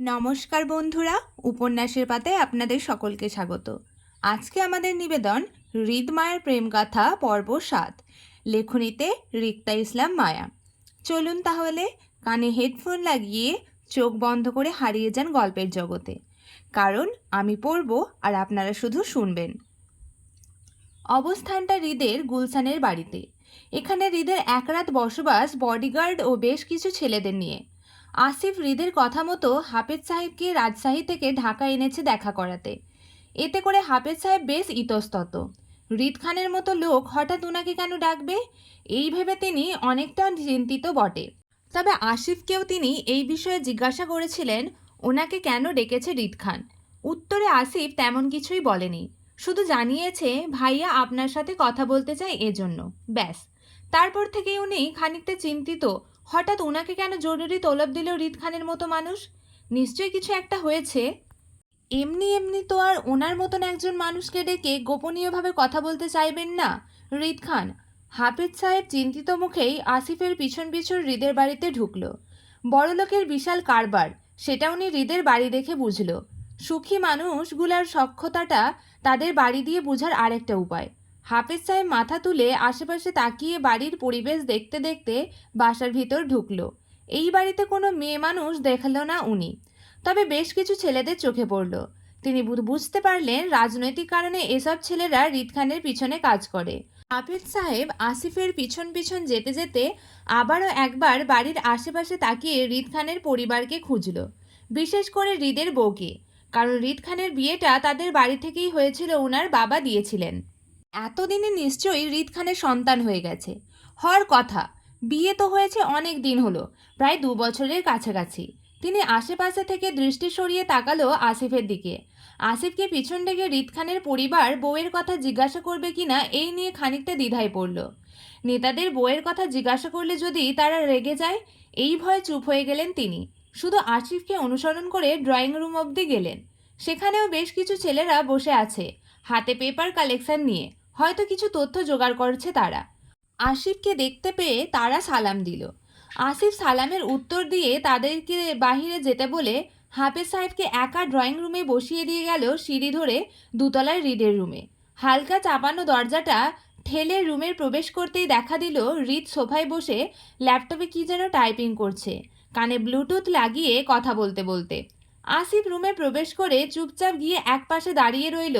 নমস্কার বন্ধুরা, উপন্যাসের পাতায় আপনাদের সকলকে স্বাগত। আজকে আমাদের নিবেদন হৃদ মায়ের প্রেমগাথা পর্ব ৭, লেখনীতে রিক্তা ইসলাম মায়া। চলুন তাহলে কানে হেডফোন লাগিয়ে চোখ বন্ধ করে হারিয়ে যান গল্পের জগতে, কারণ আমি পড়ব আর আপনারা শুধু শুনবেন। অবস্থানটা হৃদের গুলশানের বাড়িতে। এখানে হৃদের এক রাত বসবাস বডিগার্ড ও বেশ কিছু ছেলেদের নিয়ে। আসিফ হৃদের কথা মতো হাফেজ সাহেবকে রাজশাহী থেকে ঢাকা এনেছে দেখা করাতে। এতে করে হাফেজ সাহেব বেশ ইতস্তত। হৃদ খানের মতো লোক হঠাৎ উনাকে কেন ডাকবে, এই ভেবে তিনি অনেকটা চিন্তিত বটে। তবে আসিফকেও তিনি এই বিষয়ে জিজ্ঞাসা করেছিলেন ওনাকে কেন ডেকেছে হৃদ খান। উত্তরে আসিফ তেমন কিছুই বলেনি, শুধু জানিয়েছে ভাইয়া আপনার সাথে কথা বলতে চাই এজন্য, ব্যাস। তারপর থেকেই উনি খানিকটা চিন্তিত, হঠাৎ ওনাকে কেন জরুরি তলব দিল হৃদ খানের মতো মানুষ। নিশ্চয়ই কিছু একটা হয়েছে। এমনি এমনি তো আর ওনার মতন একজন মানুষকে ডেকে গোপনীয়ভাবে কথা বলতে চাইবেন না হৃদ খান। হাফেজ সাহেব চিন্তিত মুখেই আসিফের পিছন পিছন হৃদের বাড়িতে ঢুকল। বড়লোকের বিশাল কারবার, সেটা উনি হৃদের বাড়ি দেখে বুঝল। সুখী মানুষগুলার সক্ষতাটা তাদের বাড়ি দিয়ে বোঝার আরেকটা উপায়। হাফেজ সাহেব মাথা তুলে আশেপাশে তাকিয়ে বাড়ির পরিবেশ দেখতে দেখতে বাসার ভিতর ঢুকল। এই বাড়িতে কোনো মেয়ে মানুষ দেখল না উনি, তবে বেশ কিছু ছেলেদের চোখে পড়ল। তিনি বুঝতে পারলেন রাজনৈতিক কারণে এসব ছেলেরা হৃদ খানের পিছনে কাজ করে। হাফেজ সাহেব আসিফের পিছন পিছন যেতে যেতে আবারও একবার বাড়ির আশেপাশে তাকিয়ে হৃদ খানের পরিবারকে খুঁজল, বিশেষ করে হৃদের বউকে, কারণ হৃদ খানের বিয়েটা তাদের বাড়ি থেকেই হয়েছিল, ওনার বাবা দিয়েছিলেন। এতদিনে নিশ্চয়ই হৃদ খানের সন্তান হয়ে গেছে, হওয়ার কথা। বিয়ে তো হয়েছে অনেক দিন হলো, প্রায় 2 বছরের কাছাকাছি। তিনি আশেপাশে থেকে দৃষ্টি সরিয়ে তাকালো আসিফের দিকে। আসিফকে পিছন থেকে হৃদ খানের পরিবার বউয়ের কথা জিজ্ঞাসা করবে কিনা এই নিয়ে খানিকটা দ্বিধায় পড়ল। নেতাদের বউয়ের কথা জিজ্ঞাসা করলে যদি তারা রেগে যায়, এই ভয়ে চুপ হয়ে গেলেন তিনি। শুধু আসিফকে অনুসরণ করে ড্রয়িং রুম অবধি গেলেন। সেখানেও বেশ কিছু ছেলেরা বসে আছে, হাতে পেপার কালেকশন নিয়ে, হয়তো কিছু তথ্য জোগাড় করছে তারা। আসিফকে দেখতে পেয়ে তারা সালাম দিল। আসিফ সালামের উত্তর দিয়ে তাদেরকে বাহিরে যেতে বলে হাফেজ সাহেবকে একা ড্রয়িং রুমে বসিয়ে দিয়ে গেল সিঁড়ি ধরে দোতলার হৃদের রুমে। হালকা চাপানো দরজাটা ঠেলে রুমের প্রবেশ করতেই দেখা দিল হৃদ সোফায় বসে ল্যাপটপে কি যেন টাইপিং করছে, কানে ব্লুটুথ লাগিয়ে কথা বলতে বলতে। আসিফ রুমে প্রবেশ করে চুপচাপ গিয়ে একপাশে দাঁড়িয়ে রইল,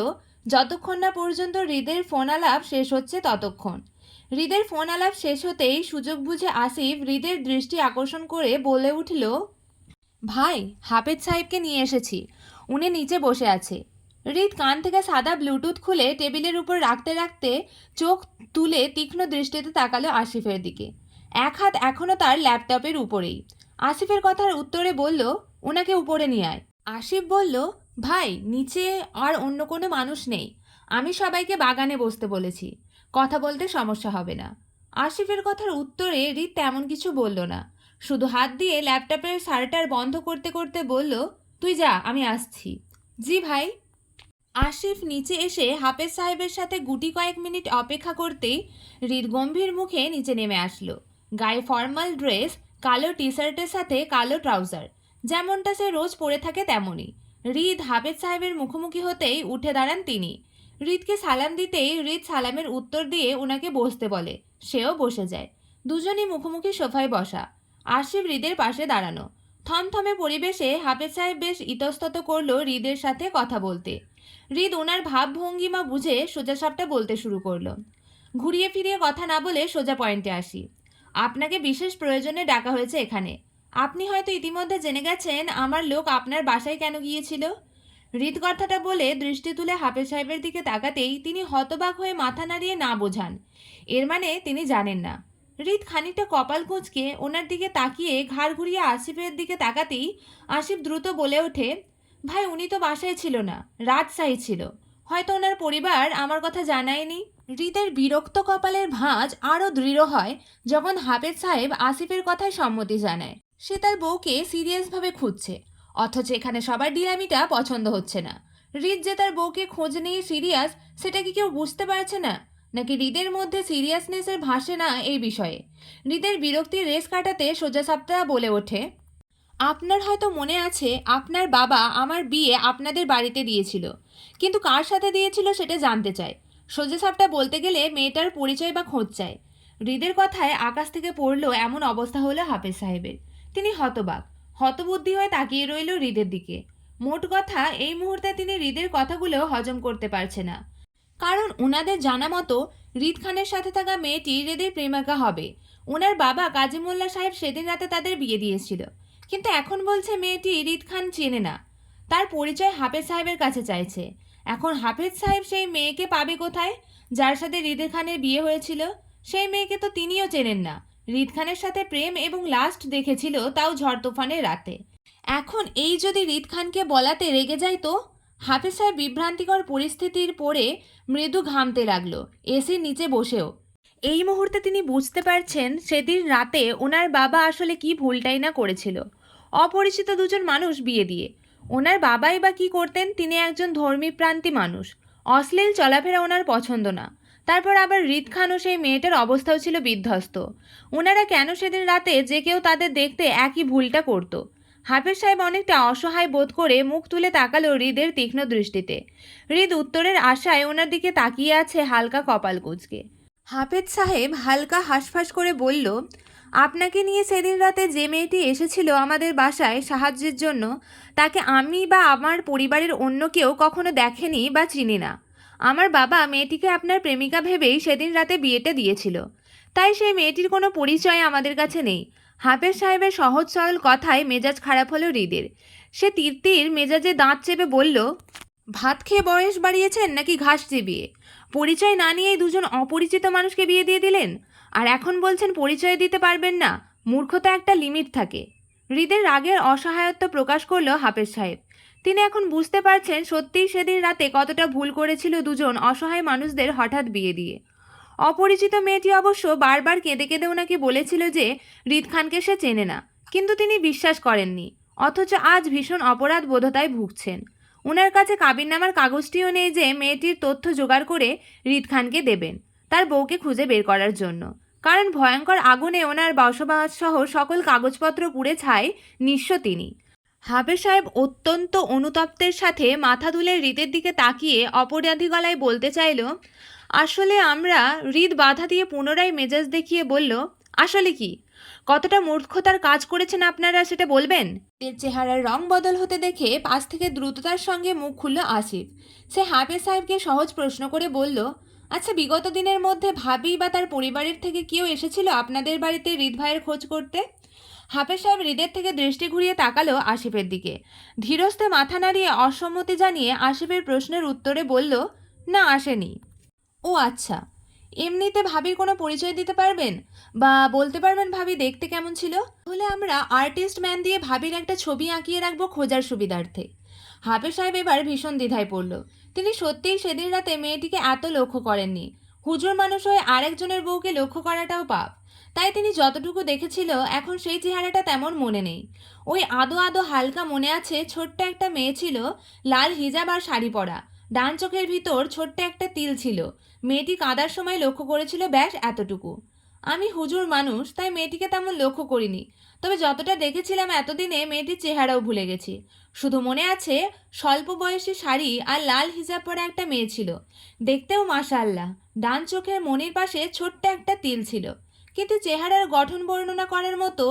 যতক্ষণ না পর্যন্ত হৃদের ফোন আলাপ শেষ হচ্ছে ততক্ষণ। হৃদের ফোন আলাপ শেষ হতেই সুযোগ বুঝে আসিফ হৃদের দৃষ্টি আকর্ষণ করে বলে উঠল, ভাই, হাফেজ সাহেবকে নিয়ে এসেছি, উনি নিচে বসে আছে। হৃদ কান থেকে সাদা ব্লুটুথ খুলে টেবিলের উপর রাখতে রাখতে চোখ তুলে তীক্ষ্ণ দৃষ্টিতে তাকালো আসিফের দিকে। এক হাত এখনও তার ল্যাপটপের উপরেই। আসিফের কথার উত্তরে বলল, ওনাকে উপরে নিয়ে আয়। আসিফ বলল, ভাই, নিচে আর অন্য কোনো মানুষ নেই, আমি সবাইকে বাগানে বসতে বলেছি, কথা বলতে সমস্যা হবে না। আসিফের কথার উত্তরে হৃদ তেমন কিছু বলল না, শুধু হাত দিয়ে ল্যাপটপের শাটার বন্ধ করতে করতে বলল, তুই যা, আমি আসছি। জি ভাই। আসিফ নিচে এসে হাফেজ সাহেবের সাথে গুটি কয়েক মিনিট অপেক্ষা করতেই হৃদ গম্ভীর মুখে নিচে নেমে আসলো। গায়ে ফর্মাল ড্রেস, কালো টি শার্টের সাথে কালো ট্রাউজার, যেমনটা সে রোজ পরে থাকে তেমনই। হৃদ হাফেজ সাহেবের মুখোমুখি হতেই উঠে দাঁড়ান তিনি। হৃদকে সালাম দিতেই হৃদ সালামের উত্তর দিয়ে ওনাকে বসতে বলে, সেও বসে যায়। দুজনই মুখোমুখি সোফায় বসা। আসিফ হৃদের পাশে দাঁড়ানো। থমথমে পরিবেশে হাফেজ সাহেব বেশ ইতস্তত করলো হৃদের সাথে কথা বলতে। হৃদ ওনার ভাবভঙ্গিমা বুঝে সোজাসাপটা বলতে শুরু করলো। ঘুরিয়ে ফিরিয়ে কথা না বলে সোজা পয়েন্টে আসি। আপনাকে বিশেষ প্রয়োজনে ডাকা হয়েছে এখানে। আপনি হয়তো ইতিমধ্যে জেনে গেছেন আমার লোক আপনার বাসায় কেন গিয়েছিল। হৃদ কথাটা বলে দৃষ্টি তুলে হাফেজ সাহেবের দিকে তাকাতেই তিনি হতবাক হয়ে মাথা নাড়িয়ে না বোঝান, এর মানে তিনি জানেন না। হৃদ খানিকটা কপাল কুঁচকে ওনার দিকে তাকিয়ে ঘাড় ঘুরিয়ে আসিফের দিকে তাকাতেই আসিফ দ্রুত বলে ওঠে, ভাই, উনি তো বাসায় ছিল না, রাজশাহী ছিল, হয়তো ওনার পরিবার আমার কথা জানায়নি। হৃদের বিরক্ত কপালের ভাঁজ আরও দৃঢ় হয় যখন হাফেজ সাহেব আসিফের কথায় সম্মতি জানায়। সে তার বউকে সিরিয়াসভাবে খুঁজছে, অথচ এখানে সবার ডিলামিটা পছন্দ হচ্ছে না। হৃদ যে তার বউকে খোঁজ নিয়ে সিরিয়াস, সেটা কি কেউ বুঝতে পারছে না, নাকি হৃদের মধ্যে সিরিয়াসনেসের ভাসে না এই বিষয়ে? হৃদের বিরক্তির রেস কাটাতে সোজাসাপটা বলে ওঠে, আপনার হয়তো মনে আছে আপনার বাবা আমার বিয়ে আপনাদের বাড়িতে দিয়েছিল, কিন্তু কার সাথে দিয়েছিল সেটা জানতে চায়। সোজাসাপটা বলতে গেলে মেয়েটার পরিচয় বা খোঁজ চায়। হৃদের কথায় আকাশ থেকে পড়লো এমন অবস্থা হলো হাফেজ সাহেবের। তিনি হতবাক, হতবুদ্ধি হয়ে তাকিয়ে রইল হৃদের দিকে। মোট কথা, এই মুহূর্তে তিনি হৃদের কথাগুলো হজম করতে পারছে না। কারণ ওনাদের জানা মতো হৃদ খানের সাথে থাকা মেয়েটি হৃদের প্রেমিকা হবে। ওনার বাবা কাজী মোল্লা সাহেব সেদিন রাতে তাদের বিয়ে দিয়েছিল, কিন্তু এখন বলছে মেয়েটি হৃদ খান চেনে না, তার পরিচয় হাফেজ সাহেবের কাছে চাইছে। এখন হাফেজ সাহেব সেই মেয়েকে পাবে কোথায় যার সাথে হৃদের খানের বিয়ে হয়েছিল? সেই মেয়েকে তো তিনিও চেনেন না। হৃদ খানের সাথে প্রেম এবং লাস্ট দেখেছিল তাও ঝড় তুফানের রাতে। এখন এই যদি হৃদ খানকে বলাতে রেগে যায় তো? হাফেজ সাহেব বিভ্রান্তিকর পরিস্থিতির পড়ে মৃদু ঘামতে লাগলো, এসির নিচে বসেও। এই মুহূর্তে তিনি বুঝতে পারছেন সেদিন রাতে ওনার বাবা আসলে কি ভুলটাই না করেছিল, অপরিচিত দুজন মানুষ বিয়ে দিয়ে। ওনার বাবাই বা কি করতেন? তিনি একজন ধর্মীপ্রান্তি মানুষ, অশ্লীল চলাফেরা ওনার পছন্দ না। তারপর আবার হৃদ খান ও সেই মেয়েটার অবস্থাও ছিল বিধ্বস্ত। ওনারা কেন সেদিন রাতে যে কেউ তাদের দেখতে একই ভুলটা করতো? হাফেজ সাহেব অনেকটা অসহায় বোধ করে মুখ তুলে তাকালো হৃদের তীক্ষ্ণ দৃষ্টিতে। হৃদ উত্তরের আশায় ওনার দিকে তাকিয়ে আছে হালকা কপাল কুঁচকে। হাফেজ সাহেব হালকা হাঁসফাঁস করে বলল, আপনাকে নিয়ে সেদিন রাতে যে মেয়েটি এসেছিল আমাদের বাসায় সাহায্যের জন্য, তাকে আমি বা আমার পরিবারের অন্য কেউ কখনো দেখেনি বা চিনি না। আমার বাবা মেয়েটিকে আপনার প্রেমিকা ভেবেই সেদিন রাতে বিয়েটা দিয়েছিল, তাই সেই মেয়েটির কোনো পরিচয় আমাদের কাছে নেই। হাফেজ সাহেবের সহজ সরল কথায় মেজাজ খারাপ হলো হৃদের। সে তিরতির মেজাজে দাঁত চেপে বলল, ভাত খেয়ে বয়স বাড়িয়েছেন নাকি ঘাস চিবিয়ে? পরিচয় না নিয়েই দুজন অপরিচিত মানুষকে বিয়ে দিয়ে দিলেন, আর এখন বলছেন পরিচয় দিতে পারবেন না। মূর্খতা একটা লিমিট থাকে। হৃদের রাগের অসহায়ত্ব প্রকাশ করলো হাফেজ সাহেব। তিনি এখন বুঝতে পারছেন সত্যিই সেদিন রাতে কতটা ভুল করেছিল দুজন অসহায় মানুষদের হঠাৎ বিয়ে দিয়ে। অপরিচিত মেয়েটি অবশ্য বারবার কেঁদে কেঁদে ওনাকে বলেছিল যে হৃদ খানকে সে চেনে না, কিন্তু তিনি বিশ্বাস করেননি। অথচ আজ ভীষণ অপরাধ বোধতায় ভুগছেন। ওনার কাছে কাবিননামার কাগজটিও নেই যে মেয়েটির তথ্য জোগাড় করে হৃদ খানকে দেবেন তার বউকে খুঁজে বের করার জন্য। কারণ ভয়ঙ্কর আগুনে ওনার বসবাস সহ সকল কাগজপত্র পুড়ে ছাই, নিঃস্ব তিনি। হাফেজ সাহেব অত্যন্ত অনুতপ্তের সাথে মাথা তুলে হৃদের দিকে তাকিয়ে অপরাধী গলায় বলতে চাইল, আসলে আমরা। হৃদ বাধা দিয়ে পুনরায় মেজাজ দেখিয়ে বলল, আসলে কি? কতটা মূর্খতার কাজ করেছেন আপনারা সেটা বলবেন? এর চেহারার রং বদল হতে দেখে পাশ থেকে দ্রুততার সঙ্গে মুখ খুলল আসিফ। সে হাফেজ সাহেবকে সহজ প্রশ্ন করে বলল, আচ্ছা, বিগত দিনের মধ্যে ভাবি বা তার পরিবারের থেকে কেউ এসেছিল আপনাদের বাড়িতে হৃদ ভাইয়ের খোঁজ করতে? হাফেজ সাহেব হৃদের থেকে দৃষ্টি ঘুরিয়ে তাকালো আসিফের দিকে। ধীরস্থে মাথা নাড়িয়ে অসম্মতি জানিয়ে আসিফের প্রশ্নের উত্তরে বলল, না, আসেনি। ও আচ্ছা। এমনিতে ভাবির কোনো পরিচয় দিতে পারবেন বা বলতে পারবেন ভাবি দেখতে কেমন ছিল? তাহলে আমরা আর্টিস্ট ম্যান দিয়ে ভাবির একটা ছবি আঁকিয়ে রাখবো খোঁজার সুবিধার্থে। হাফেজ সাহেব এবার ভীষণ দ্বিধায় পড়ল। তিনি সত্যিই সেদিন রাতে মেয়েটিকে এত লক্ষ্য করেননি। হুজুর মানুষ হয়ে আরেকজনের বউকে লক্ষ্য করাটাও পাপ। তাই তিনি যতটুকু দেখেছিল এখন সেই চেহারাটা তেমন মনে নেই। ওই আদো আদো হালকা মনে আছে ছোট্ট একটা মেয়ে ছিল, লাল হিজাব আর শাড়ি পরা, ডান চোখের ভিতর ছোট্ট একটা তিল ছিল। মেয়েটি কাঁদার সময় লক্ষ্য করেছিল, ব্যাস এতটুকু। আমি হুজুর মানুষ, তাই মেয়েটিকে তেমন লক্ষ্য করিনি। তবে যতটা দেখেছিলাম এতদিনে মেয়েটির চেহারাও ভুলে গেছি। শুধু মনে আছে স্বল্প বয়সী শাড়ি আর লাল হিজাব পরা একটা মেয়ে ছিল, দেখতেও মাশাআল্লাহ। ডান চোখের মনির পাশে ছোট্ট একটা তিল ছিল, কিন্তু চেহারার গঠন বর্ণনা করার মতো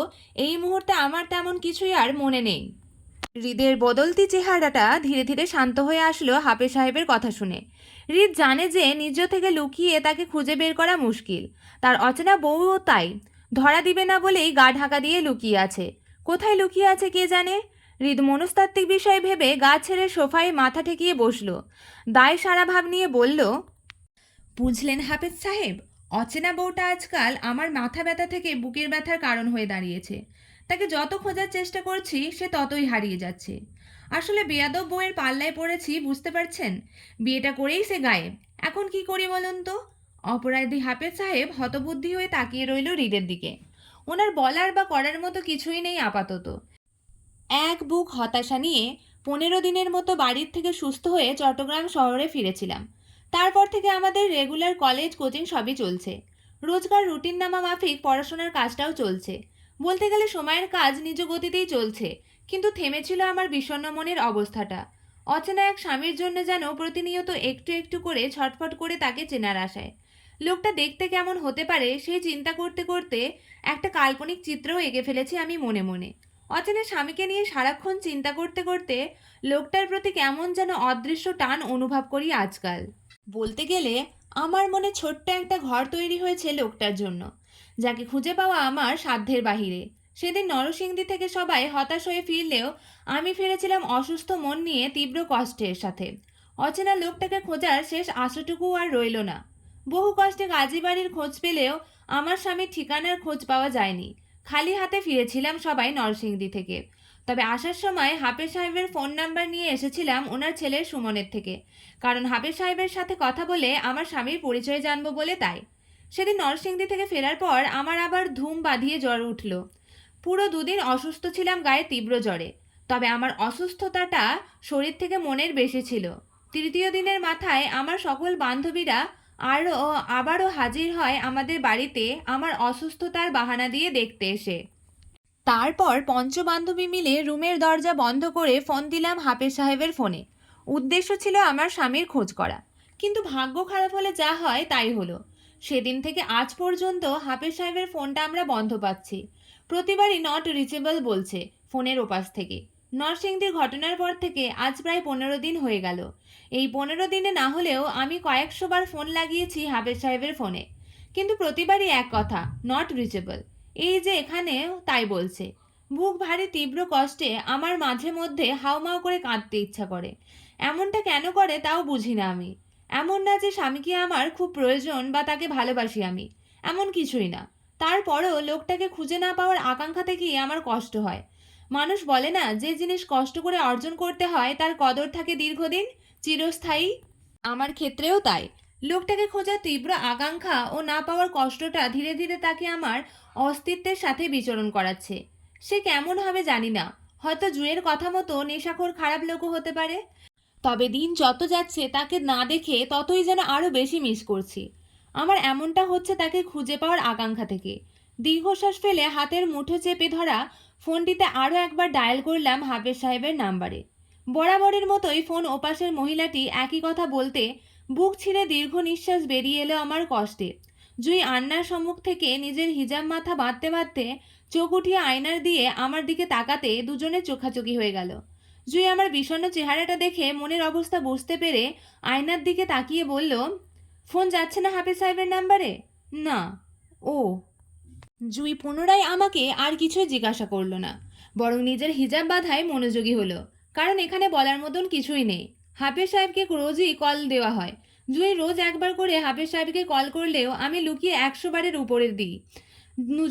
এই মুহূর্তে আমার তেমন কিছুই আর মনে নেই। হৃদের বদলতি চেহারাটা ধীরে ধীরে শান্ত হয়ে আসলো হাফেজ সাহেবের কথা শুনে। হৃদ জানে যে নিজ থেকে লুকিয়ে তাকে খুঁজে বের করা মুশকিল। তার অচেনা বউও তাই, ধরা দিবে না বলেই গা ঢাকা দিয়ে লুকিয়ে আছে। কোথায় লুকিয়ে আছে কে জানে। হৃদ মনস্তাত্ত্বিক বিষয় ভেবে গা ছেড়ে সোফায় মাথা ঠেকিয়ে বসলো। দায় সারা ভাব নিয়ে বলল, বুঝলেন হাফেজ সাহেব, অচেনা বউটা আজকাল আমার মাথা ব্যথা থেকে বুকের ব্যথার কারণ হয়ে দাঁড়িয়েছে। তাকে যত খোঁজার চেষ্টা করছি সে ততই হারিয়ে যাচ্ছে। আসলে বেয়াদব বউয়ের পাল্লায় পড়েছি, বুঝতে পারছেন? বিয়েটা করেই সে গায়েব। এখন কি করি বলুন তো? অপরাধী হাফেজ সাহেব হতবুদ্ধি হয়ে তাকিয়ে রইল হৃদের দিকে। ওনার বলার বা করার মতো কিছুই নেই আপাতত। এক বুক হতাশা নিয়ে 15 দিনের মতো বাড়ির থেকে সুস্থ হয়ে চট্টগ্রাম শহরে ফিরেছিলাম। তারপর থেকে আমাদের রেগুলার কলেজ কোচিং সবই চলছে। রোজকার রুটিন নামা মাফিক পড়াশোনার কাজটাও চলছে। বলতে গেলে সময়ের কাজ নিজ গতিতেই চলছে, কিন্তু থেমেছিল আমার বিষণ্ণ মনের অবস্থাটা। অচেনা এক স্বামীর জন্য যেন প্রতিনিয়ত একটু একটু করে ছটফট করে তাকে চেনার আশায়। লোকটা দেখতে কেমন হতে পারে সেই চিন্তা করতে করতে একটা কাল্পনিক চিত্রও এঁকে ফেলেছি আমি মনে মনে। অচেনা স্বামীকে নিয়ে সারাক্ষণ চিন্তা করতে করতে লোকটার প্রতি কেমন যেন অদৃশ্য টান অনুভব করি আজকাল। বলতে গেলে আমার মনে ছোট্ট একটা ঘর তৈরি হয়েছে লোকটার জন্য, যাকে খুঁজে পাওয়া আমার সাধ্যের বাহিরে। সেদিন নরসিংদী থেকে সবাই হতাশ হয়ে ফিরলেও আমি ফিরেছিলাম অসুস্থ মন নিয়ে তীব্র কষ্টের সাথে। অচেনা লোকটাকে খোঁজার শেষ আশাটুকু আর রইল না। বহু কষ্টে গাজী বাড়ির খোঁজ পেলেও আমার স্বামীর ঠিকানার খোঁজ পাওয়া যায়নি। খালি হাতে ফিরেছিলাম সবাই নরসিংদী থেকে। তবে আসার সময় হাফেজ সাহেবের ফোন নাম্বার নিয়ে এসেছিলাম ওনার ছেলের সুমনের থেকে, কারণ হাফেজ সাহেবের সাথে কথা বলে আমার স্বামীর পরিচয় জানবো বলে। তাই সেদিন নরসিংদী থেকে ফেরার পর আমার আবার ধুম বাঁধিয়ে জ্বর উঠল। পুরো দুদিন অসুস্থ ছিলাম গায়ে তীব্র জ্বরে। তবে আমার অসুস্থতাটা শরীর থেকে মনের বেশি ছিল। তৃতীয় দিনের মাথায় আমার সকল বান্ধবীরা আবারও হাজির হয় আমাদের বাড়িতে আমার অসুস্থতার বাহানা দিয়ে দেখতে এসে। তারপর পঞ্চবান্ধবী মিলে রুমের দরজা বন্ধ করে ফোন দিলাম হাফেজ সাহেবের ফোনে। উদ্দেশ্য ছিল আমার স্বামীর খোঁজ করা। কিন্তু ভাগ্য খারাপ হলে যা হয় তাই হলো। সেদিন থেকে আজ পর্যন্ত হাফেজ সাহেবের ফোনটা আমরা বন্ধ পাচ্ছি। প্রতিবারই নট রিচেবল বলছে ফোনের ওপাশ থেকে। নরসিংদীর ঘটনার পর থেকে আজ প্রায় 15 দিন হয়ে গেল। এই 15 দিনে না হলেও আমি কয়েকশো বার ফোন লাগিয়েছি হাফেজ সাহেবের ফোনে, কিন্তু প্রতিবারই এক কথা, নট রিচেবল। এই যে এখানেও তাই বলছে। বুক ভারী তীব্র কষ্টে আমার মাঝে মধ্যে হাউমাউ করে কাঁদতে ইচ্ছা করে। এমনটা কেন করে তাও বুঝি না আমি। এমন না যে স্বামীকে আমার খুব প্রয়োজন বা তাকে ভালোবাসি আমি, এমন কিছুই না। তারপরও লোকটাকে খুঁজে না পাওয়ার আকাঙ্ক্ষা থেকেই আমার কষ্ট হয়। মানুষ বলে না, যে জিনিস কষ্ট করে অর্জন করতে হয় তার কদর থাকে দীর্ঘদিন, চিরস্থায়ী। আমার ক্ষেত্রেও তাই। লোকটাকে খোঁজার তীব্র আকাঙ্ক্ষা ও না পাওয়ার কষ্টটা ধীরে ধীরে তাকে আমার অস্তিত্বের সাথে বিচরণ করাচ্ছে। সে কেমন হবে জানি না, হয়তো জুয়ের কথা মতো নেশাখোর খারাপ লোকও হতে পারে। তবে দিন যত যাচ্ছে তাকে না দেখে ততই যেন আরও বেশি মিস করছি। আমার এমনটা হচ্ছে তাকে খুঁজে পাওয়ার আকাঙ্ক্ষা থেকে। দীর্ঘশ্বাস ফেলে হাতের মুঠো চেপে ধরা ফোনটিতে আরও একবার ডায়াল করলাম হাফেজ সাহেবের নাম্বারে। বরাবরের মতোই ফোন ওপাশের মহিলাটি একই কথা বলতে বুক ছিঁড়ে দীর্ঘ নিঃশ্বাস বেরিয়ে এলো আমার কষ্টে। জুই আন্নার সম্মুখ থেকে নিজের হিজাব মাথা বাঁধতে বাঁধতে চোখ উঠিয়ে আয়নার দিয়ে আমার দিকে তাকাতে দুজনে চোখাচোখি হয়ে গেল। জুই আমার বিষণ্ণ চেহারাটা দেখে মনের অবস্থা বুঝতে পেরে আয়নার দিকে তাকিয়ে বলল, ফোন যাচ্ছে না হাফেজ সাহেবের নাম্বারে? না। ও। জুই পুনরায় আমাকে আর কিছুই জিজ্ঞাসা করলো না, বরং নিজের হিজাব বাঁধায় মনোযোগী হলো। কারণ এখানে বলার মতন কিছুই নেই। হাফেজ সাহেবকে রোজই কল দেওয়া হয়। জুই রোজ একবার করে হাফেজ সাহেবকে কল করলেও আমি লুকিয়ে 100 বারের উপরে দিই।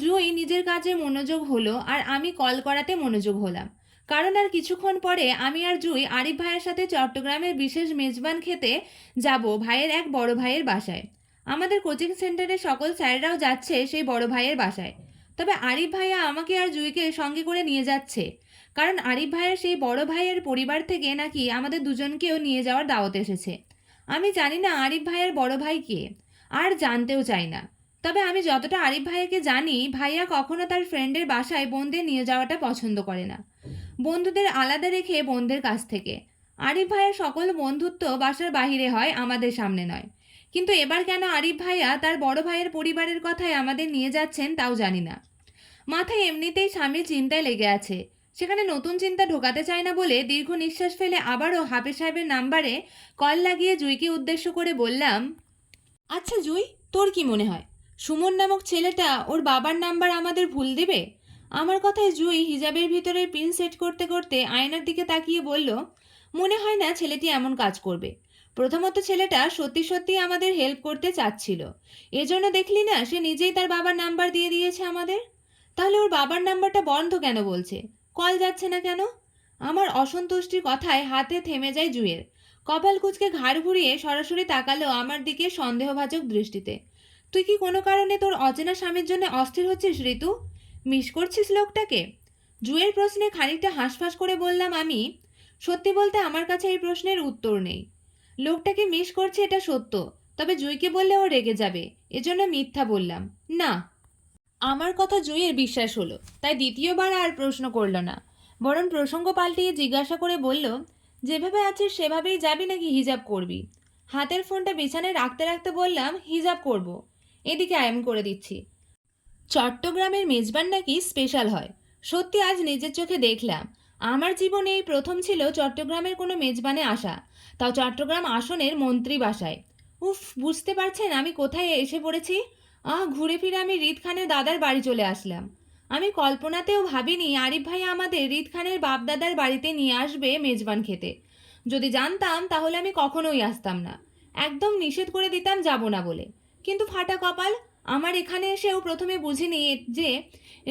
জুই নিজের কাজে মনোযোগ হলো আর আমি কল করাতে মনোযোগ হলাম। কারণ আর কিছুক্ষণ পরে আমি আর জুই আরিফ ভাইয়ের সাথে চট্টগ্রামের বিশেষ মেজবান খেতে যাব ভাইয়ের এক বড় ভাইয়ের বাসায়। আমাদের কোচিং সেন্টারের সকল স্যাররাও যাচ্ছে সেই বড় ভাইয়ের বাসায়। তবে আরিফ ভাইয়া আমাকে আর জুইকে সঙ্গে করে নিয়ে যাচ্ছে, কারণ আরিফ ভাইয়ের সেই বড় ভাইয়ের পরিবার থেকে নাকি আমাদের দুজনকেও নিয়ে যাওয়ার দাওয়াত এসেছে। আমি জানি না আরিফ ভাইয়ের বড় ভাই কে, আর জানতেও চাই না। তবে আমি যতটা আরিফ ভাইয়াকে জানি, ভাইয়া কখনো তার ফ্রেন্ডের বাসায় বোনদের নিয়ে যাওয়াটা পছন্দ করে না, বন্ধুদের আলাদা রেখে বোনদের কাছ থেকে। আরিফ ভাইয়ের সকল বন্ধুত্ব বাসার বাহিরে হয়, আমাদের সামনে নয়। কিন্তু এবার কেন আরিফ ভাইয়া তার বড় ভাইয়ের পরিবারের কথায় আমাদের নিয়ে যাচ্ছেন তাও জানি না। মাথায় এমনিতেই স্বামীর চিন্তায় লেগে আছে, সেখানে নতুন চিন্তা ঢোকাতে চায় না বলে দীর্ঘ নিঃশ্বাস ফেলে আবারও হাফেজ সাহেবের নাম্বারে কল লাগিয়ে জুইকে উদ্দেশ্য করে বললাম, আচ্ছা জুই, তোর কি মনে হয় সুমন নামক ছেলেটা ওর বাবার নাম্বার আমাদের ভুল দেবে? আমার কথায় জুই হিজাবের ভিতরে পিন সেট করতে করতে আয়নার দিকে তাকিয়ে বলল, মনে হয় না ছেলেটি এমন কাজ করবে। প্রথমত ছেলেটা সত্যি সত্যি আমাদের হেল্প করতে চাচ্ছিল, এজন্য দেখলি না সে নিজেই তার বাবার নাম্বার দিয়ে দিয়েছে আমাদের। তাহলে ওর বাবার নাম্বারটা বন্ধ কেন বলছে, কল যাচ্ছে না কেন? আমার অসন্তুষ্টির কথায় হাতে থেমে যায় জুয়ের। কপাল কুঁচকে ঘাড় ঘুরিয়ে সরাসরি তাকালো আমার দিকে সন্দেহভাজক দৃষ্টিতে। তুই কি কোনো কারণে তোর অচেনা স্বামীর জন্য অস্থির হচ্ছিস ঋতু? মিস করছিস লোকটাকে? জুয়ের প্রশ্নে খানিকটা হাঁসফাঁস করে বললাম আমি। সত্যি বলতে আমার কাছে এই প্রশ্নের উত্তর নেই। লোকটাকে মিস করছে এটা সত্য, তবে জুইকে বললে ও রেগে যাবে, এজন্য মিথ্যা বললাম না। আমার কথা জুইয়ের বিশ্বাস হলো, তাই দ্বিতীয়বার আর প্রশ্ন করল না। বরং প্রসঙ্গ পাল্টিয়ে জিজ্ঞাসা করে বলল, যেভাবে আছিস সেভাবেই যাবি নাকি হিজাব করবি? হাতের ফোনটা বিছানায় রাখতে রাখতে বললাম, হিজাব করব। এদিকে আয়ন করে দিচ্ছি। চট্টগ্রামের মেজবান নাকি স্পেশাল হয়। সত্যি আজ নিজের চোখে দেখলাম। আমার জীবনে এই প্রথম ছিল চট্টগ্রামের কোনো মেজবানে আসা, তাও চট্টগ্রাম আসনের মন্ত্রী বাসায়। উফ, বুঝতে পারছেন আমি কোথায় এসে পড়েছি? ঘুরে ফিরে আমি রিদ খানের দাদার বাড়ি চলে আসলাম। আমি কল্পনাতেও ভাবিনি আরিফ ভাই আমাদের রিদ খানের বাপদাদার বাড়িতে নিয়ে আসবে মেজবান খেতে। যদি জানতাম তাহলে আমি কখনোই আসতাম না। একদম নিষেধ করে দিতাম যাব না বলে। কিন্তু ফাটা কপাল, আমার এখানে এসেও প্রথমে বুঝিনি যে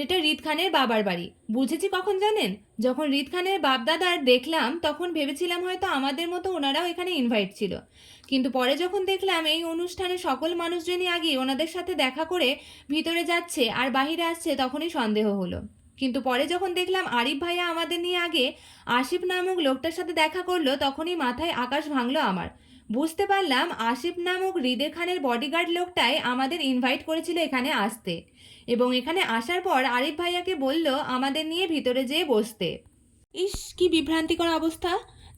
এটা রিদ খানের বাবার বাড়ি। বুঝেছি কখন জানেন? যখন রিদ খানের বাপদাদার দেখলাম তখন ভেবেছিলাম হয়তো আমাদের মতো ওনারাও এখানে ইনভাইট ছিল। কিন্তু পরে যখন দেখলাম এই অনুষ্ঠানে সকল মানুষজনই আগে ওনাদের সাথে দেখা করে ভিতরে যাচ্ছে আর বাহিরে আসছে, তখনই সন্দেহ হলো। কিন্তু পরে যখন দেখলাম আরিফ ভাইয়া আমাদের নিয়ে আগে আসিফ নামক লোকটার সাথে দেখা করলো, তখনই মাথায় আকাশ ভাঙলো আমার। বুঝতে পারলাম আসিফ নামক হৃদয় খানের বডিগার্ড লোকটাই আমাদের ইনভাইট করেছিল এখানে আসতে, এবং এখানে আসার পর আরিফ ভাইয়াকে বলল আমাদের নিয়ে ভিতরে যেয়ে বসতে। ইস, কি বিভ্রান্তিকর অবস্থা!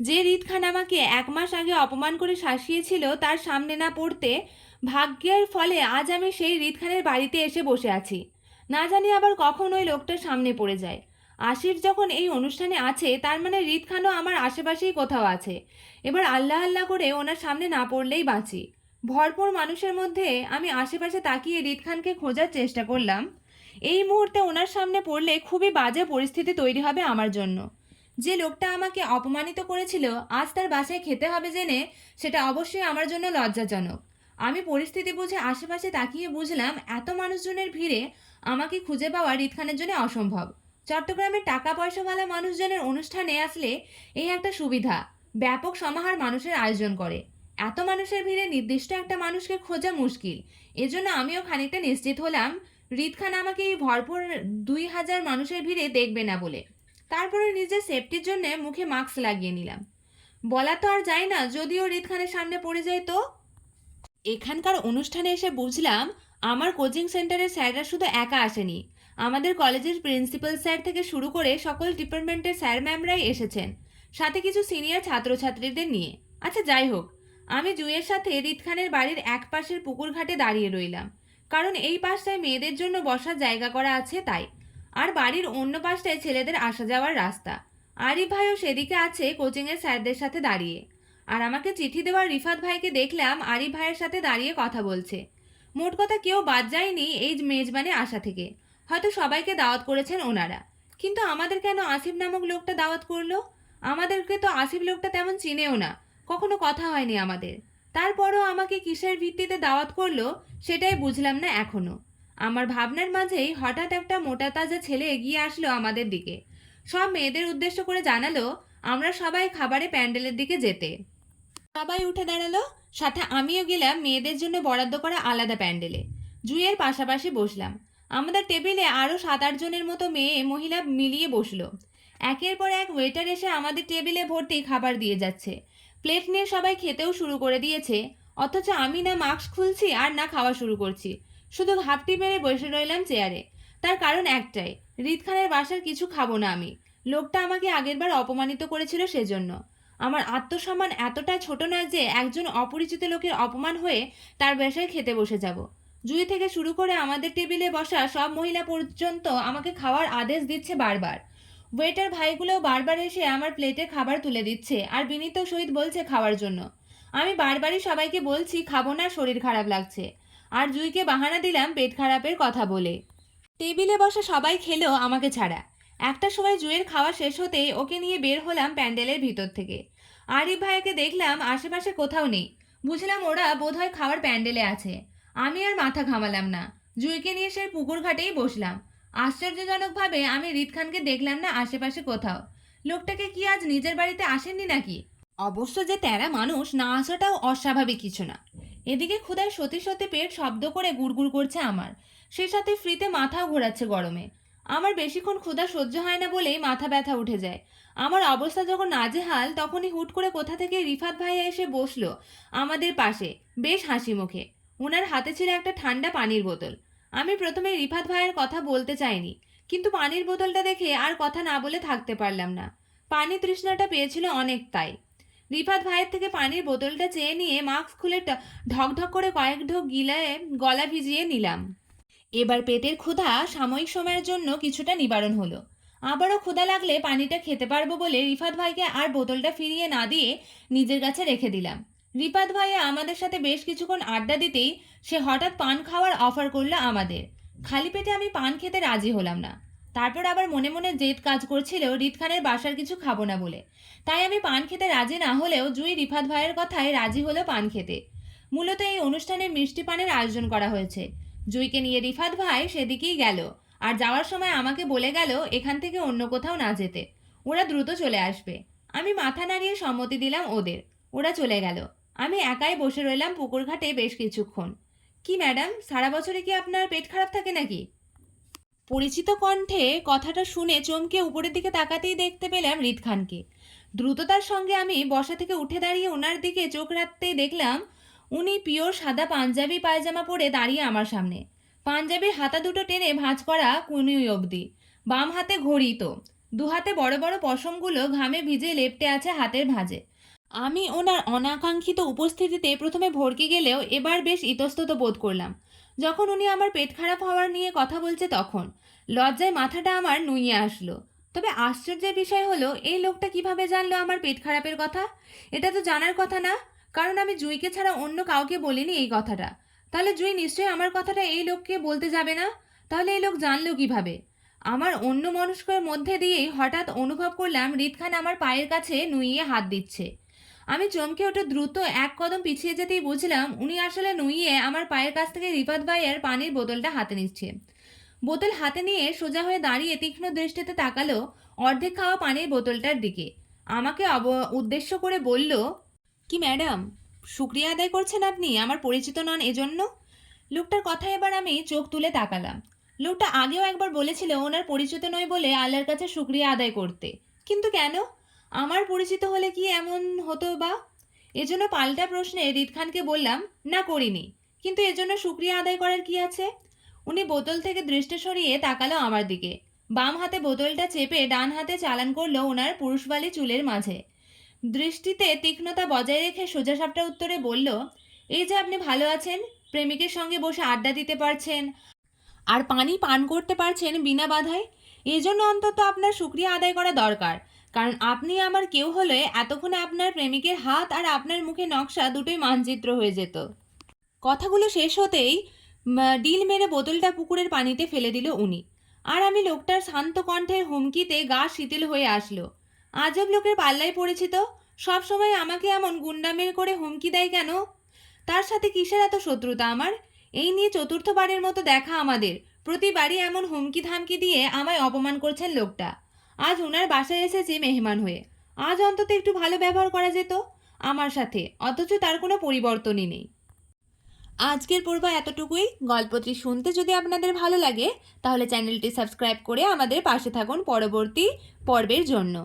যে হৃদ খান আমাকে 1 মাস আগে অপমান করে শাসিয়েছিল তার সামনে না পড়তে, ভাগ্যের ফলে আজ আমি সেই হৃদ খানের বাড়িতে এসে বসে আছি। না জানি আবার কখন ওই লোকটার সামনে পড়ে যায়। আশিফ যখন এই অনুষ্ঠানে আছে তার মানে হৃদ খানও আমার আশেপাশেই কোথাও আছে। এবার আল্লাহ আল্লাহ করে ওনার সামনে না পড়লেই বাঁচি। ভরপুর মানুষের মধ্যে আমি আশেপাশে তাকিয়ে হৃদ খানকে খোঁজার চেষ্টা করলাম। এই মুহূর্তে ওনার সামনে পড়লে খুবই বাজে পরিস্থিতি তৈরি হবে আমার জন্য। যে লোকটা আমাকে অপমানিত করেছিল আজ তার বাসায় খেতে হবে জেনে সেটা অবশ্যই আমার জন্য লজ্জাজনক। আমি পরিস্থিতি বুঝে আশেপাশে তাকিয়ে বুঝলাম এত মানুষজনের ভিড়ে আমাকে খুঁজে পাওয়া হৃদ খানের জন্য অসম্ভব। চট্টগ্রামের টাকা পয়সাওয়ালা মানুষজনের অনুষ্ঠানে আসলে এই একটা সুবিধা, ব্যাপক সমাহার মানুষের আয়োজন করে। এত মানুষের ভিড়ে নির্দিষ্ট একটা মানুষকে খোঁজা মুশকিল। এজন্য আমিও খানিকটা নিশ্চিত হলাম হৃদ খান আমাকে এই ভরপুর 2000 মানুষের ভিড়ে দেখবে না বলে। তারপরে নিজের সেফটির জন্য মুখে মাস্ক লাগিয়ে নিলাম। বলা তো আর যায় না, যদিও হৃদ খানের সামনে পড়ে যায় তো। এখানকার অনুষ্ঠানে এসে বুঝলাম আমার কোচিং সেন্টারের স্যাররা শুধু একা আসেনি, আমাদের কলেজের প্রিন্সিপাল স্যার থেকে শুরু করে সকল ডিপার্টমেন্টের স্যার ম্যামরাই এসেছেন, সাথে কিছু সিনিয়র ছাত্রছাত্রীদের নিয়ে। আচ্ছা যাই হোক, আমি জুয়ের সাথে হৃদ খানের বাড়ির এক পাশের পুকুর ঘাটে দাঁড়িয়ে রইলাম, কারণ এই পাশটায় মেয়েদের জন্য বসার জায়গা করা আছে তাই। আর বাড়ির অন্য পাশটায় ছেলেদের আসা যাওয়ার রাস্তা। আরিফ ভাইও সেদিকে আছে কোচিংয়ের স্যারদের সাথে দাঁড়িয়ে। আর আমাকে চিঠি দেওয়ার রিফাত ভাইকে দেখলাম আরিফ ভাইয়ের সাথে দাঁড়িয়ে কথা বলছে। মোট কথা কেউ বাদ যায়নি এই মেজবানে আসা থেকে। হয়তো সবাইকে দাওয়াত করেছেন ওনারা। কিন্তু আমাদের কেন আসিফ নামক লোকটা দাওয়াত করলো? আমাদেরকে তো আসিফ লোকটা তেমন চিনেও না, কখনো কথা হয়নি আমাদের। তারপরও আমাকে কিসের ভিত্তিতে দাওয়াত করলো সেটাই বুঝলাম না এখনো। আমার ভাবনার মাঝেই হঠাৎ একটা মোটা তাজা ছেলে এগিয়ে আসলো আমাদের দিকে। সব মেয়েদের উদ্দেশ্য করে জানালো আমরা সবাই খাবারে প্যান্ডেলের দিকে যেতে। সবাই উঠে দাঁড়ালো, সাথে আমিও গেলাম মেয়েদের জন্য বরাদ্দ করা আলাদা প্যান্ডেলে। জুয়ের পাশাপাশি বসলাম। আমাদের টেবিলে আরও 7-8 জনের মতো মেয়ে মহিলা মিলিয়ে বসলো। একের পর এক ওয়েটার এসে আমাদের টেবিলে ভর্তি খাবার দিয়ে যাচ্ছে। প্লেট নিয়ে সবাই খেতেও শুরু করে দিয়েছে, অথচ আমি না মাস্ক খুলছি আর না খাওয়া শুরু করছি। শুধু ঘাপটি মেরে বসে রইলাম চেয়ারে। তার কারণ একটাই, হৃদ খানের বাসার কিছু খাবো না আমি। লোকটা আমাকে আগেরবার অপমানিত করেছিল সেজন্য। আমার আত্মসম্মান এতটা ছোট নয় যে একজন অপরিচিত লোকের অপমান হয়ে তার বাসায় খেতে বসে যাব। জুই থেকে শুরু করে আমাদের টেবিলে বসা সব মহিলা পর্যন্ত আমাকে খাওয়ার আদেশ দিচ্ছে বারবার। ওয়েটার ভাইগুলোও বারবার এসে আমার প্লেটে খাবার তুলে দিচ্ছে আর বিনীত সহিত বলছে খাওয়ার জন্য। আমি বারবারই সবাইকে বলছি খাবো না, শরীর খারাপ লাগছে। আর জুইকে বাহানা দিলাম পেট খারাপের কথা বলে। টেবিলে বসা সবাই খেলেও আমাকে ছাড়া। একটা সময় জুয়ের খাওয়া শেষ হতেই ওকে নিয়ে বের হলাম প্যান্ডেলের ভিতর থেকে। আরিফ ভাইকে দেখলাম আশেপাশে কোথাও নেই। বুঝলাম ওরা বোধহয় খাওয়ার প্যান্ডেলে আছে। আমি আর মাথা ঘামালাম না, জুইকে নিয়ে সেই পুকুর ঘাটেই বসলাম। আশ্চর্যজনকভাবে আমি হৃদ খানকে দেখলাম না আশেপাশে কোথাও। লোকটাকে কি আজ নিজের বাড়িতে আসেননি নাকি? অবশ্য যে তেরা মানুষ না আসাটাও অস্বাভাবিক কিছু না। এদিকে ক্ষুধায় সত্যি সত্যি পেট শব্দ করে গুড়গুড় করছে আমার, সে সাথে ফ্রিতে মাথাও ঘোরাচ্ছে গরমে। আমার বেশিক্ষণ ক্ষুধা সহ্য হয় না বলেই মাথা ব্যথা উঠে যায়। আমার অবস্থা যখন নাজেহাল তখনই হুট করে কোথা থেকে রিফাত ভাইয়া এসে বসলো আমাদের পাশে, বেশ হাসি মুখে। ওনার হাতে ছিল একটা ঠান্ডা পানির বোতল। আমি প্রথমে রিফাত ভাইয়ের কথা বলতে চাইনি, কিন্তু পানির বোতলটা দেখে আর কথা না বলে থাকতে পারলাম না। পানি তৃষ্ণাটা পেয়েছিল অনেক তাই। রিফাত ভাইয়ের থেকে পানির বোতলটা চেয়ে নিয়ে মাস্ক খুলে ঢকঢক করে কয়েক ঢোক গিলায় গলা ভিজিয়ে নিলাম। এবার পেটের ক্ষুধা সাময়িক সময়ের জন্য কিছুটা নিবারণ হলো। আবারও ক্ষুধা লাগলে পানিটা খেতে পারবো বলে রিফাত ভাইকে আর বোতলটা ফিরিয়ে না দিয়ে নিজের কাছে রেখে দিলাম। রিফাত ভাইয়া আমাদের সাথে বেশ কিছুক্ষণ আড্ডা দিতেই সে হঠাৎ পান খাওয়ার অফার করলো আমাদের। খালি পেটে আমি পান খেতে রাজি হলাম না। তারপর আবার মনে মনে জেদ কাজ করছিল রিত খানের বাসার কিছু খাবো না বলে। তাই আমি পান খেতে রাজি না হলেও জুই রিফাত ভাইয়ের কথায় রাজি হলো পান খেতে। মূলত এই অনুষ্ঠানে মিষ্টি পানের আয়োজন করা হয়েছে। জুইকে নিয়ে রিফাত ভাই সেদিকেই গেল, আর যাওয়ার সময় আমাকে বলে গেল এখান থেকে অন্য কোথাও না যেতে, ওরা দ্রুত চলে আসবে। আমি মাথা নাড়িয়ে সম্মতি দিলাম ওদের। ওরা চলে গেল। আমি একাই বসে রইলাম পুকুর ঘাটে বেশ কিছুক্ষণ। কি ম্যাডাম, সারা বছরে কি আপনার পেট খারাপ থাকে নাকি? পরিচিত কণ্ঠে কথাটা শুনে চমকে উপরের দিকে তাকাতেই দেখতে পেলাম রিত খানকে। দ্রুততার সঙ্গে আমি বসা থেকে উঠে দাঁড়িয়ে ওনার দিকে চোখ রাখতেই দেখলাম উনি পিওর সাদা পাঞ্জাবি পায়জামা পরে দাঁড়িয়ে আমার সামনে। পাঞ্জাবির হাতা দুটো টেনে ভাঁজ করা কুনুই অবধি, বাম হাতে ঘড়ি তো, দু হাতে বড় বড় পশমগুলো ঘামে ভিজে লেপ্টে আছে হাতের ভাঁজে। আমি ওনার অনাকাঙ্ক্ষিত উপস্থিতিতে প্রথমে ভড়কে গেলেও এবার বেশ ইতস্তত বোধ করলাম। যখন উনি আমার পেট খারাপ হওয়ার নিয়ে কথা বলছে তখন লজ্জায় মাথাটা আমার নুইয়ে আসলো। তবে আশ্চর্যের বিষয় হলো এই লোকটা কিভাবে জানলো আমার পেট খারাপের কথা? এটা তো জানার কথা না, কারণ আমি জুইকে ছাড়া অন্য কাউকে বলিনি এই কথাটা। তাহলে জুই নিশ্চয়ই আমার কথাটা এই লোককে বলতে যাবে না। তাহলে এই লোক জানলো কিভাবে? আমার অন্য মনস্কের মধ্যে দিয়েই হঠাৎ অনুভব করলাম রিত খান আমার পায়ের কাছে নুইয়ে হাত দিচ্ছে। আমি চমকে ওঠে দ্রুত এক কদম পিছিয়ে যেতেই বুঝলাম উনি আসলে নুইয়ে আমার পায়ের কাছ থেকে রিফাত ভাইয়ের পানির বোতলটা হাতে নিচ্ছে। বোতল হাতে নিয়ে সোজা হয়ে দাঁড়িয়ে তীক্ষ্ণ দৃষ্টিতে তাকালো অর্ধেক খাওয়া পানির বোতলটার দিকে। আমাকে উদ্দেশ্য করে বলল, কি ম্যাডাম, শুক্রিয়া আদায় করছেন আপনি, আমার পরিচিত নন এজন্য? লোকটার কথায় এবার আমি চোখ তুলে তাকালাম। লোকটা আগেও একবার বলেছিল ওনার পরিচিত নয় বলে আল্লাহর কাছে শুক্রিয়া আদায় করতে। কিন্তু কেন? আমার পরিচিত হলে কি এমন হতো বা? এজন্য পাল্টা প্রশ্নে রিত খানকে বললাম, না করিনি, কিন্তু এজন্য শুক্রিয়া আদায় করার কি আছে? উনি বোতল থেকে দৃষ্টি সরিয়ে তাকালো আমার দিকে। বাম হাতে বোতলটা চেপে ডান হাতে চালান করলো ওনার পুরুষবালী চুলের মাঝে। দৃষ্টিতে তীক্ষ্ণতা বজায় রেখে সোজাসাপটা উত্তরে বলল, এই যে আপনি ভালো আছেন, প্রেমিকের সঙ্গে বসে আড্ডা দিতে পারছেন, আর পানি পান করতে পারছেন বিনা বাধায়, এজন্য অন্তত আপনার শুক্রিয়া আদায় করা দরকার। কারণ আপনি আমার কেউ হলে এতক্ষণে আপনার প্রেমিকের হাত আর আপনার মুখে নকশা দুটোই মানচিত্র হয়ে যেত। কথাগুলো শেষ হতেই ডিল মেরে বোতলটা পুকুরের পানিতে ফেলে দিল উনি। আর আমি লোকটার শান্ত কণ্ঠের হুমকিতে গা শিথিল হয়ে আসলো। আজব লোকের পাল্লায় পড়েছি তো। সবসময় আমাকে এমন গুন্ডামের করে হুমকি দেয় কেন? তার সাথে কিসের এত শত্রুতা আমার? এই নিয়ে চতুর্থবারের মতো দেখা আমাদের। প্রতিবারই এমন হুমকি ধামকি দিয়ে আমায় অপমান করছেন লোকটা। আজ ওনার বাসায় এসেছি মেহমান হয়ে। আজ অন্তত একটু ভালো ব্যবহার করা যেত আমার সাথে, অথচ তার কোনো পরিবর্তনই নেই। আজকের পর্ব এতটুকুই। গল্পটি শুনতে যদি আপনাদের ভালো লাগে তাহলে চ্যানেলটি সাবস্ক্রাইব করে আমাদের পাশে থাকুন পরবর্তী পর্বের জন্য।